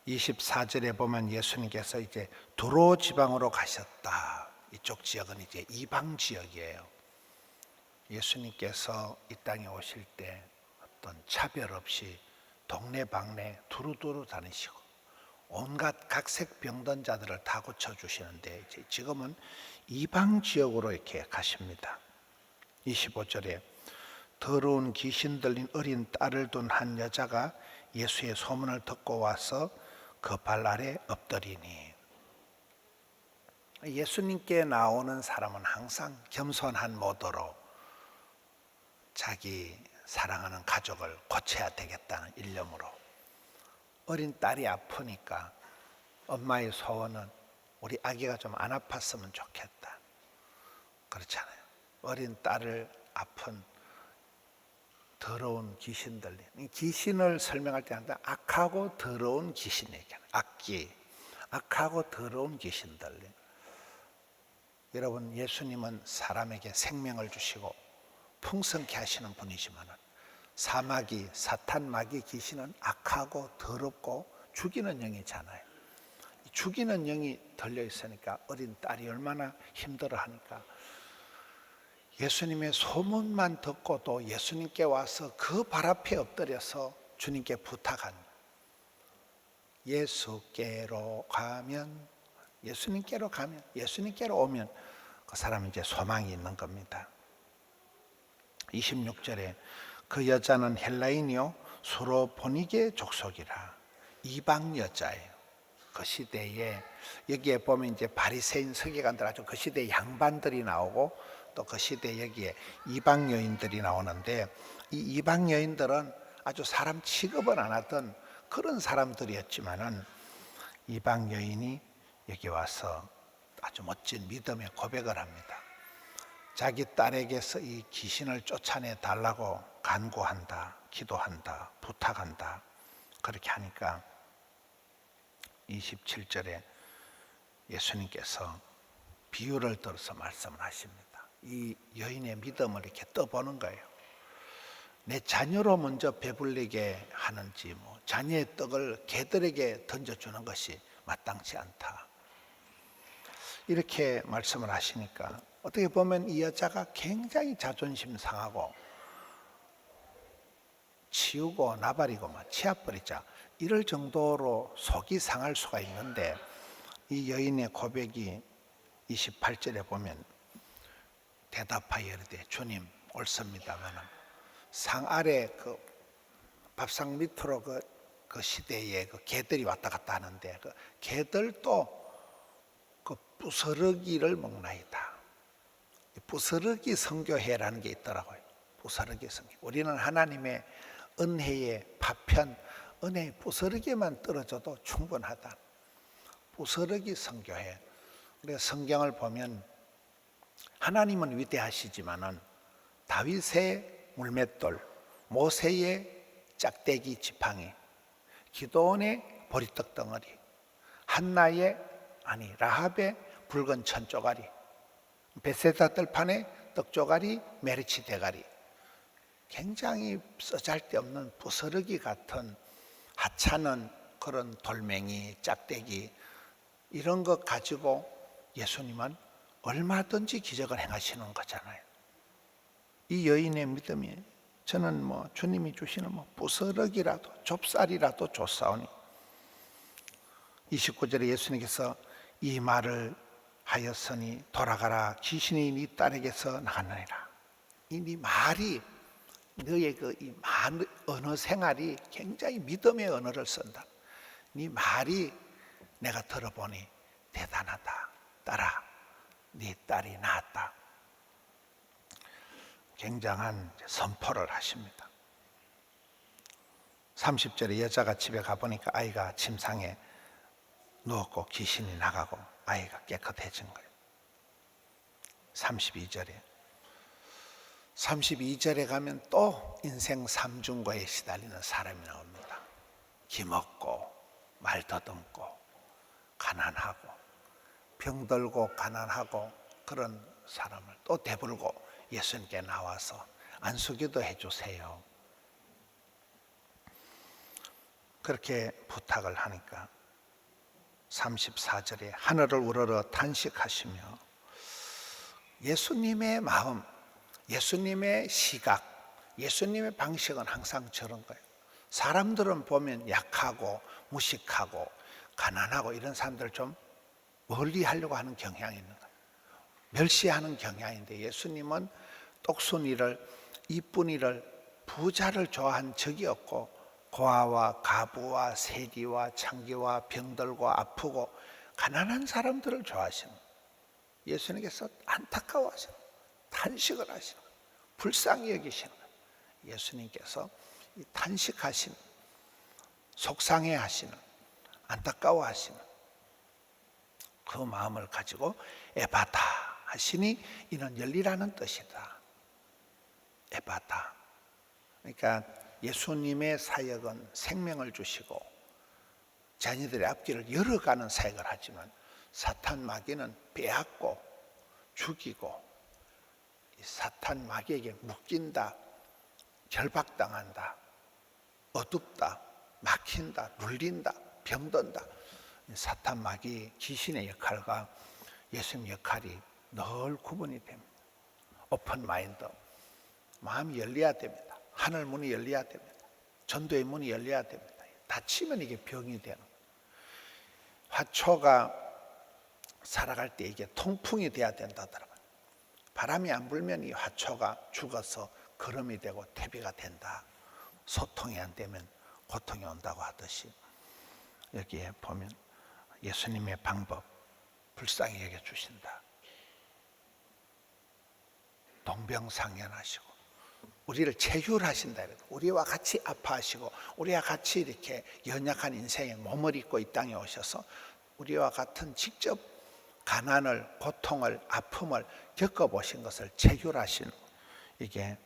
24절에 보면 예수님께서 이제 두로 지방으로 가셨다. 이쪽 지역은 이제 이방 지역이에요. 예수님께서 이 땅에 오실 때 어떤 차별 없이 동네방네 두루두루 다니시고 온갖 각색 병든 자들을 다 고쳐주시는데 이제 지금은 이방 지역으로 이렇게 가십니다. 25절에 더러운 귀신 들린 어린 딸을 둔 한 여자가 예수의 소문을 듣고 와서 그 발 아래 엎드리니, 예수님께 나오는 사람은 항상 겸손한 모드로 자기 사랑하는 가족을 고쳐야 되겠다는 일념으로, 어린 딸이 아프니까 엄마의 소원은 우리 아기가 좀 안 아팠으면 좋겠다. 그렇잖아요. 어린 딸을 아픈 더러운 귀신 들린, 귀신을 설명할 때 한다. 악하고 더러운 귀신 얘기하는, 악하고 더러운 귀신 들린. 여러분, 예수님은 사람에게 생명을 주시고 풍성케 하시는 분이지만 사마귀, 사탄, 마귀, 귀신은 악하고 더럽고 죽이는 영이잖아요. 죽이는 영이 들려 있으니까 어린 딸이 얼마나 힘들어하니까 예수님의 소문만 듣고도 예수님께 와서 그 발 앞에 엎드려서 주님께 부탁한, 예수께로 가면, 예수님께로 가면, 예수님께로 오면 그 사람은 이제 소망이 있는 겁니다. 26절에 그 여자는 헬라인이요 수로 보니게 족속이라, 이방 여자예요. 그 시대에 여기에 보면 이제 바리새인 서기관들, 아주 그 시대 양반들이 나오고 또 그 시대 여기에 이방 여인들이 나오는데, 이 이방 여인들은 아주 사람 취급을 안 하던 그런 사람들이었지만은 이방 여인이 여기 와서 아주 멋진 믿음의 고백을 합니다. 자기 딸에게서 이 귀신을 쫓아내 달라고 간구한다, 기도한다, 부탁한다. 그렇게 하니까 27절에 예수님께서 비유를 들어서 말씀을 하십니다. 이 여인의 믿음을 이렇게 떠보는 거예요. 내 자녀로 먼저 배불리게 하는지, 자녀의 떡을 개들에게 던져주는 것이 마땅치 않다. 이렇게 말씀을 하시니까 어떻게 보면 이 여자가 굉장히 자존심 상하고 치우고 나발이고 치아버리자 이럴 정도로 속이 상할 수가 있는데, 이 여인의 고백이 28절에 보면 대답하여 이르되 주님 옳습니다마는 상 아래 그 밥상 밑으로 그 시대에 그 개들이 왔다 갔다 하는데 그 개들도 그 부스러기를 먹나이다. 부스러기 선교회라는 게 있더라고요. 부스러기 선교. 우리는 하나님의 은혜의 파편, 은혜의 부스러기만 떨어져도 충분하다. 부스러기 선교회. 그래서 성경을 보면 하나님은 위대하시지만은 다윗의 물맷돌, 모세의 짝대기 지팡이, 기도원의 보리떡 덩어리, 한나의 라합의 붉은 천조가리, 베세다 뜰판의 떡조가리, 메리치 대가리, 굉장히 쓰잘데없는 부스러기 같은 하찮은 그런 돌멩이, 짝대기, 이런 것 가지고 예수님은 얼마든지 기적을 행하시는 거잖아요. 이 여인의 믿음이, 저는 주님이 주시는 부스러기라도 좁쌀이라도 줬사오니. 29절에 예수님께서 이 말을 하였으니 돌아가라, 귀신이 네 딸에게서 나가느니라. 이 네 말이, 너의 이 언어 생활이 굉장히 믿음의 언어를 쓴다. 네 말이 내가 들어보니 대단하다. 딸아, 네 딸이 나았다. 굉장한 선포를 하십니다. 30절에 여자가 집에 가보니까 아이가 침상에 누웠고 귀신이 나가고 아이가 깨끗해진 거예요. 32절에 가면 또 인생 삼중고에 시달리는 사람이 나옵니다. 기먹고 말 더듬고 가난하고 병들고 가난하고 그런 사람을 또 대불고 예수님께 나와서 안수기도 해주세요. 그렇게 부탁을 하니까 34절에 하늘을 우러러 탄식하시며, 예수님의 마음, 예수님의 시각, 예수님의 방식은 항상 저런 거예요. 사람들은 보면 약하고 무식하고 가난하고 이런 사람들을 좀 멀리 하려고 하는 경향이 있는 거예요. 멸시하는 경향인데, 예수님은 똑순이를, 이쁜이를, 부자를 좋아한 적이 없고, 고아와 가부와 세리와 창기와 병들고 아프고 가난한 사람들을 좋아하시는 거예요. 예수님께서 안타까워하시는 거예요. 탄식을 하시는 거예요. 불쌍히 여기시는 거예요. 예수님께서 이 탄식하시는, 속상해하시는, 안타까워하시는 그 마음을 가지고 에바다 하시니 이는 열리라는 뜻이다. 에바다. 그러니까 예수님의 사역은 생명을 주시고 자녀들의 앞길을 열어가는 사역을 하지만, 사탄 마귀는 빼앗고 죽이고, 사탄 마귀에게 묶인다, 결박당한다, 어둡다, 막힌다, 눌린다, 병든다. 사탄 마귀 귀신의 역할과 예수님 역할이 늘 구분이 됩니다. 오픈 마인드, 마음이 열려야 됩니다. 하늘 문이 열려야 됩니다. 전도의 문이 열려야 됩니다. 닫히면 이게 병이 되는 거예요. 화초가 살아갈 때 이게 통풍이 돼야 된다더라고요. 바람이 안 불면 이 화초가 죽어서 거름이 되고 퇴비가 된다. 소통이 안 되면 고통이 온다고 하듯이, 여기에 보면 예수님의 방법 불쌍히 여겨주신다. 동병상련하시고 우리를 체휼하신다. 우리와 같이 아파하시고 우리와 같이 이렇게 연약한 인생의 몸을 입고 이 땅에 오셔서 우리와 같은 직접 가난을, 고통을, 아픔을 겪어보신 것을 체휼하시는, 이게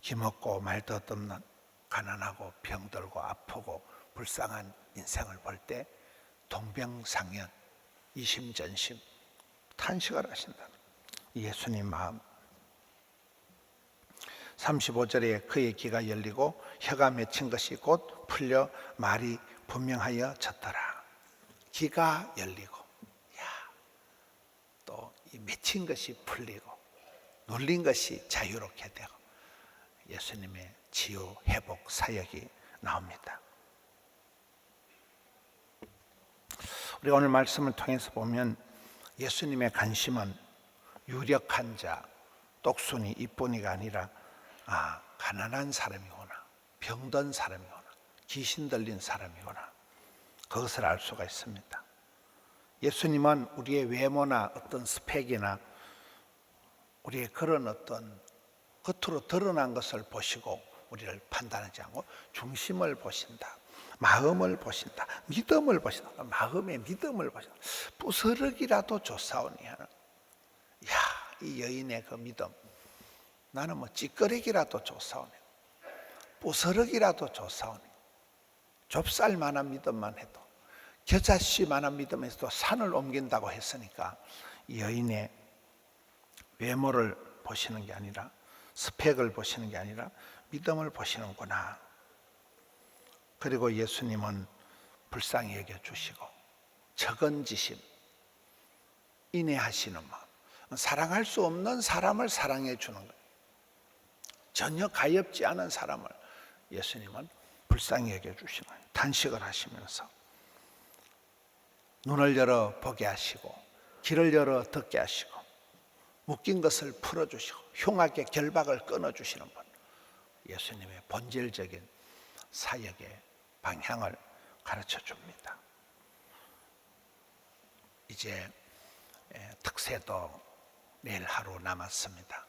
기먹고 말도 없는 가난하고 병들고 아프고 불쌍한 인생을 볼 때 동병상련, 이심전심 탄식을 하신다. 예수님 마음. 35절에 그의 귀가 열리고 혀가 맺힌 것이 곧 풀려 말이 분명하여 졌더라. 귀가 열리고, 또 이 맺힌 것이 풀리고 눌린 것이 자유롭게 되고, 예수님의 치유 회복 사역이 나옵니다. 우리가 오늘 말씀을 통해서 보면 예수님의 관심은 유력한 자, 똑순이, 이뿐이가 아니라 가난한 사람이구나, 병든 사람이구나, 귀신 들린 사람이구나, 그것을 알 수가 있습니다. 예수님은 우리의 외모나 어떤 스펙이나 우리의 그런 어떤 겉으로 드러난 것을 보시고 우리를 판단하지 않고 중심을 보신다. 마음을 보신다. 믿음을 보신다. 마음의 믿음을 보신다. 부스럭이라도 좋사오니 하는, 이 여인의 그 믿음, 나는 뭐 찌꺼레기라도 좋사오니, 부스럭이라도 좋사오니, 좁쌀만한 믿음만 해도, 겨자씨만한 믿음에서도 산을 옮긴다고 했으니까, 이 여인의 외모를 보시는 게 아니라, 스펙을 보시는 게 아니라 믿음을 보시는구나. 그리고 예수님은 불쌍히 여겨주시고 적은지심, 인내하시는 마음, 사랑할 수 없는 사람을 사랑해 주는 거예요. 전혀 가엾지 않은 사람을 예수님은 불쌍히 여겨주시는 거예요. 탄식을 하시면서 눈을 열어 보게 하시고 귀를 열어 듣게 하시고 묶인 것을 풀어주시고 흉악의 결박을 끊어주시는 분, 예수님의 본질적인 사역의 방향을 가르쳐 줍니다. 이제 특세도 내일 하루 남았습니다.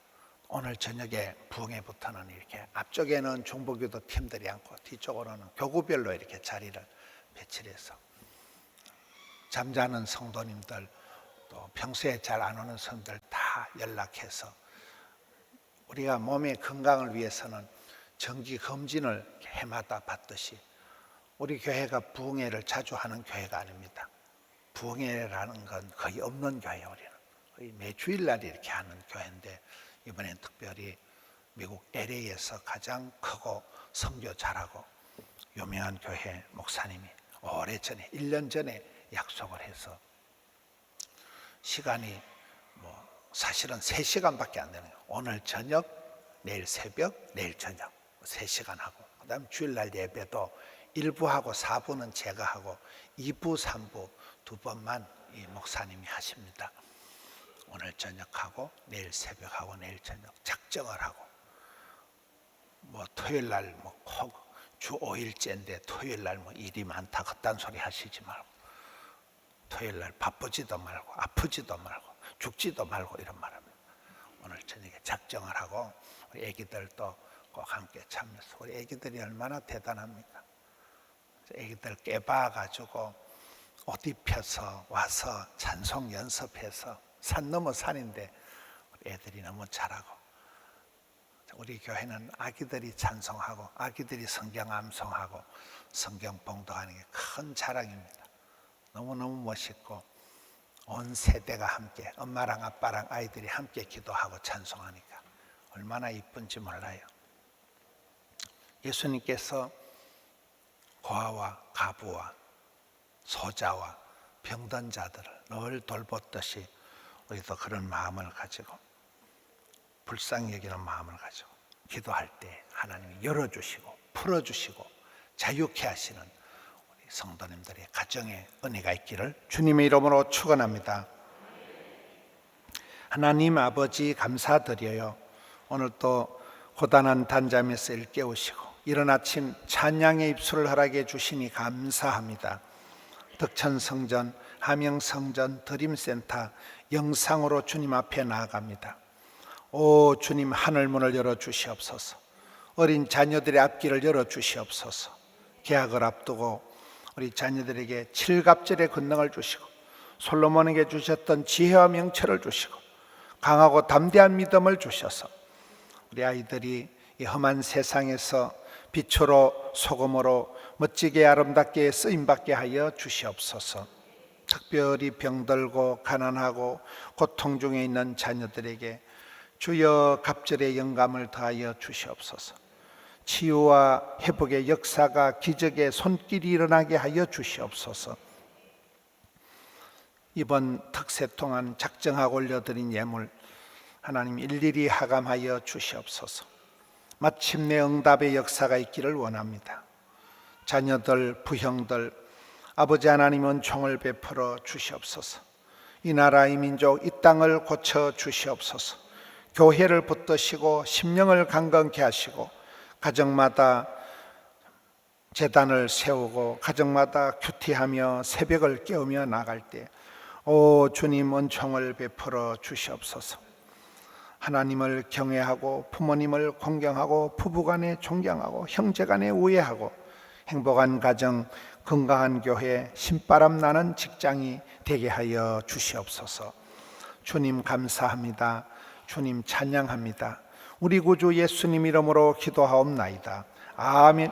오늘 저녁에 부흥회부터는 이렇게 앞쪽에는 중보기도 팀들이 앉고 뒤쪽으로는 교구별로 이렇게 자리를 배치해서 잠자는 성도님들, 또 평소에 잘 안 오는 성도들 다 연락해서, 우리가 몸의 건강을 위해서는 정기 검진을 해마다 받듯이 우리 교회가 부흥회를 자주 하는 교회가 아닙니다. 부흥회라는 건 거의 없는 교회예요. 우리는 거의 매 주일날 이렇게 하는 교회인데, 이번엔 특별히 미국 LA에서 가장 크고 선교 잘하고 유명한 교회 목사님이 오래전에 1년 전에 약속을 해서 시간이 사실은 3시간밖에 안 되는 거예요. 오늘 저녁, 내일 새벽, 내일 저녁 3시간 하고, 그 다음 주일날 예배도 1부하고 4부는 제가 하고 2부, 3부 2번만 이 목사님이 하십니다. 오늘 저녁하고 내일 새벽하고 내일 저녁 작정을 하고, 토요일날 주 5일째인데 토요일날 일이 많다 그딴 소리 하시지 말고, 토요일날 바쁘지도 말고 아프지도 말고 죽지도 말고 이런 말합니다. 오늘 저녁에 작정을 하고 우리 애기들도 꼭 함께 참여해서, 우리 애기들이 얼마나 대단합니까? 애기들 깨봐가지고 옷 입혀서 와서 찬송 연습해서, 산 넘어 산인데 우리 애들이 너무 잘하고, 우리 교회는 아기들이 찬송하고 아기들이 성경 암송하고 성경 봉독하는 게 큰 자랑입니다. 너무너무 멋있고, 온 세대가 함께, 엄마랑 아빠랑 아이들이 함께 기도하고 찬송하니까 얼마나 이쁜지 몰라요. 예수님께서 고아와 가부와 소자와 병든 자들을 늘 돌보듯이 우리도 그런 마음을 가지고, 불쌍히 여기는 마음을 가지고 기도할 때 하나님이 열어주시고 풀어주시고 자유케 하시는 우리 성도님들의 가정에 은혜가 있기를 주님의 이름으로 축원합니다. 하나님 아버지 감사드려요. 오늘 또 고단한 단잠에서 일깨우시고 이른 아침 찬양의 입술을 허락해 주시니 감사합니다. 덕천성전, 함영성전, 드림센터 영상으로 주님 앞에 나아갑니다. 오 주님, 하늘문을 열어주시옵소서. 어린 자녀들의 앞길을 열어주시옵소서. 계약을 앞두고 우리 자녀들에게 칠갑절의 권능을 주시고, 솔로몬에게 주셨던 지혜와 명철을 주시고 강하고 담대한 믿음을 주셔서 우리 아이들이 이 험한 세상에서 빛으로 소금으로 멋지게 아름답게 쓰임받게 하여 주시옵소서. 특별히 병들고 가난하고 고통 중에 있는 자녀들에게 주여 갑절의 영감을 더하여 주시옵소서. 치유와 회복의 역사가 기적의 손길이 일어나게 하여 주시옵소서. 이번 특세 동안 작정하고 올려드린 예물 하나님 일일이 하감하여 주시옵소서. 마침내 응답의 역사가 있기를 원합니다. 자녀들, 부형들, 아버지 하나님 은총을 베풀어 주시옵소서. 이 나라, 이 민족, 이 땅을 고쳐 주시옵소서. 교회를 붙드시고 심령을 강건케 하시고, 가정마다 제단을 세우고 가정마다 큐티하며 새벽을 깨우며 나갈 때 오 주님 은총을 베풀어 주시옵소서. 하나님을 경외하고 부모님을 공경하고 부부간에 존경하고 형제간에 우애하고 행복한 가정, 건강한 교회, 신바람 나는 직장이 되게 하여 주시옵소서. 주님 감사합니다. 주님 찬양합니다. 우리 구주 예수님 이름으로 기도하옵나이다. 아멘.